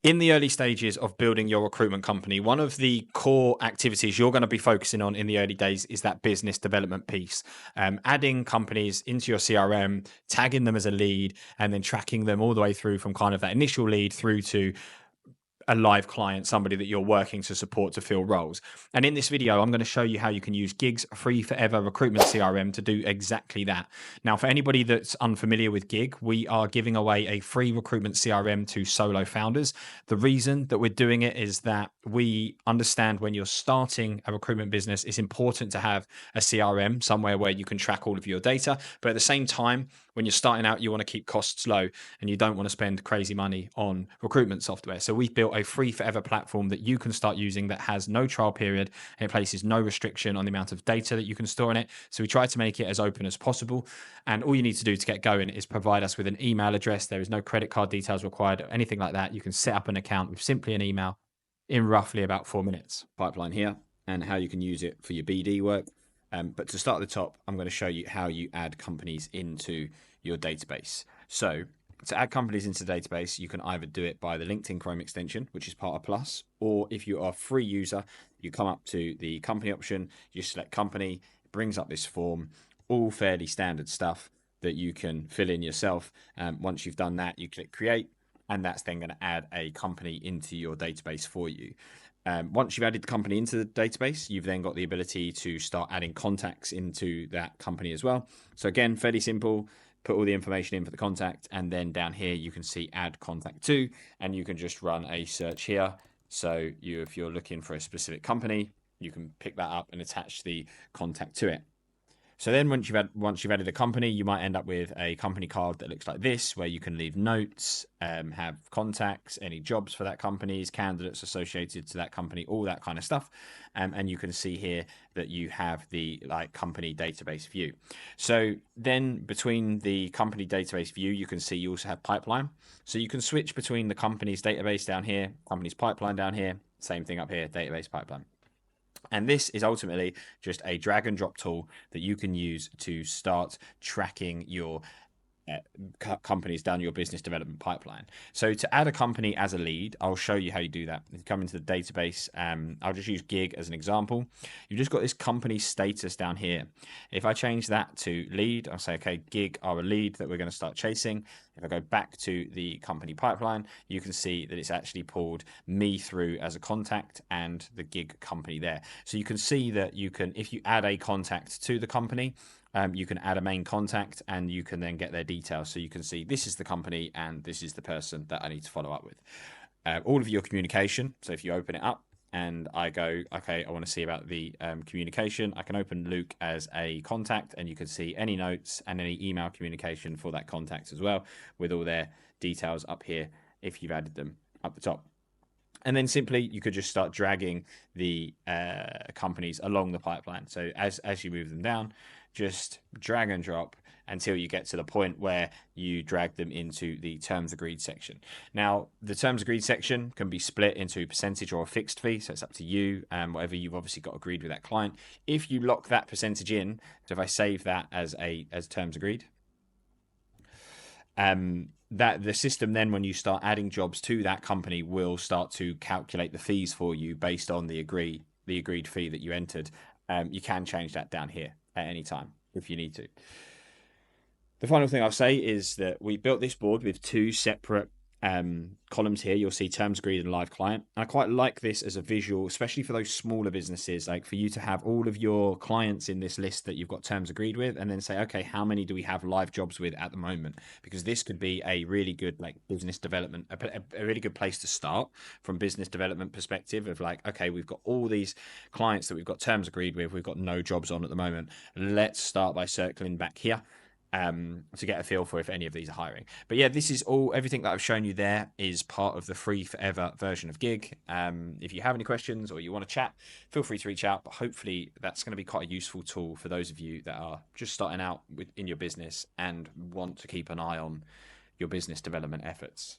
In the early stages of building your recruitment company, one of the core activities you're going to be focusing on in the early days is that business development piece. Adding companies into your CRM, tagging them as a lead, and then tracking them all the way through from kind of that initial lead through to a live client, somebody that you're working to support to fill roles. And in this video, I'm going to show you how you can use Giig's free forever recruitment CRM to do exactly that. Now, for anybody that's unfamiliar with Giig, we are giving away a free recruitment CRM to solo founders. The reason that we're doing it is that we understand when you're starting a recruitment business, it's important to have a CRM somewhere where you can track all of your data. But at the same time, when you're starting out, you want to keep costs low and you don't want to spend crazy money on recruitment software. So we've built a free forever platform that you can start using that has no trial period and it places no restriction on the amount of data that you can store in it. So we try to make it as open as possible. And all you need to do to get going is provide us with an email address. There is no credit card details required or anything like that. You can set up an account with simply an email in roughly about 4 minutes. Pipeline here and how you can use it for your BD work. But to start at the top, I'm going to show you how you add companies into your database. So to add companies into the database, you can either do it by the LinkedIn Chrome extension, which is part of Plus, or if you are a free user, you come up to the company option, you select company, it brings up this form, all fairly standard stuff that you can fill in yourself. Once you've done that, you click create, and that's then going to add a company into your database for you. Once you've added the company into the database, you've then got the ability to start adding contacts into that company as well. So again, fairly simple. Put all the information in for the contact, and then down here you can see add contact to, and you can just run a search here. So if you're looking for a specific company, you can pick that up and attach the contact to it. So then once you've added a company, you might end up with a company card that looks like this, where you can leave notes, have contacts, any jobs for that company's candidates associated to that company, all that kind of stuff. And you can see here that you have the company database view. So then between the company database view, you can see you also have pipeline. So you can switch between the company's database down here, company's pipeline down here, same thing up here, database pipeline. And this is ultimately just a drag and drop tool that you can use to start tracking your companies down your business development pipeline. So to add a company as a lead, I'll show you how you do that. If you come into the database, I'll just use Giig as an example. You've just got this company status down here. If I change that to lead, I'll say, okay, Giig are a lead that we're going to start chasing. If I go back to the company pipeline, you can see that it's actually pulled me through as a contact and the Giig company there. So you can see that you can, if you add a contact to the company, you can add a main contact and you can then get their details. So you can see this is the company and this is the person that I need to follow up with. All of your communication. So if you open it up and I go, okay, I want to see about the communication, I can open Luke as a contact and you can see any notes and any email communication for that contact as well, with all their details up here if you've added them up the top. And then simply you could just start dragging the companies along the pipeline. So as you move them down, just drag and drop until you get to the point where you drag them into the terms agreed section. Now, the terms agreed section can be split into percentage or a fixed fee, so it's up to you, whatever you've obviously got agreed with that client. If you lock that percentage in, so if I save that as terms agreed, that the system then, when you start adding jobs to that company, will start to calculate the fees for you based on the agreed fee that you entered. You can change that down here at any time if you need to. The final thing I'll say is that we built this board with two separate columns here. You'll see terms agreed and live client. I quite like this as a visual, especially for those smaller businesses, like for you to have all of your clients in this list that you've got terms agreed with, and then say, okay, how many do we have live jobs with at the moment? Because this could be a really good business development, a really good place to start from business development perspective of okay, we've got all these clients that we've got terms agreed with, we've got no jobs on at the moment. Let's start by circling back here to get a feel for if any of these are hiring. But yeah, this is everything that I've shown you there is part of the free forever version of Giig. If you have any questions or you want to chat, feel free to reach out. But hopefully that's going to be quite a useful tool for those of you that are just starting out in your business and want to keep an eye on your business development efforts.